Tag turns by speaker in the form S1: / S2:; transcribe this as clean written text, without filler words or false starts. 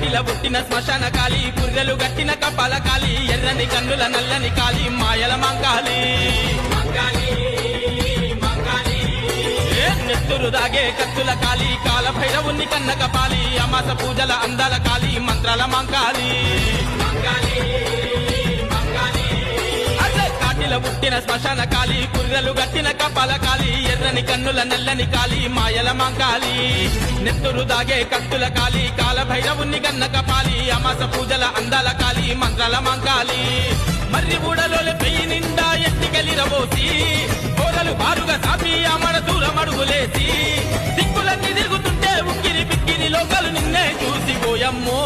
S1: కాటిల పుట్టిన శ్మశాన కాలి పుర్రెలు గట్టిన కపాల కాలి ఎర్రని కన్నుల నల్లని కాలి మాయల మంకాలి నెత్తురు దాగే కత్తుల కాలి కాల భైరవుని కన్న కపాలి అమాస పూజల అందాల కాలి మంత్రాల మంకాలి కాటిల పుట్టిన శ్మశాన కాలి పుర్రెలు గట్టిన కపాల కాలి ఎర్రని కన్నుల నల్లని కాలి మాయల మంకాలి నెత్తురు దాగే కత్తుల కాలి కాల భైరవుని కన్న కపాలి అమాస పూజల అందాల కాలి మంత్రాల మంకాలి మర్రి బూడలో పెయ్యి నిండా ఎత్తికెళ్ళిరబోసి కోరలు బారుగా సాపి అమర దూరం అడుగులేసి దిక్కులన్నీ తిరుగుతుంటే ఉక్కిరి పిక్కిరి లోకలు నిన్నే చూసి పోయమ్మో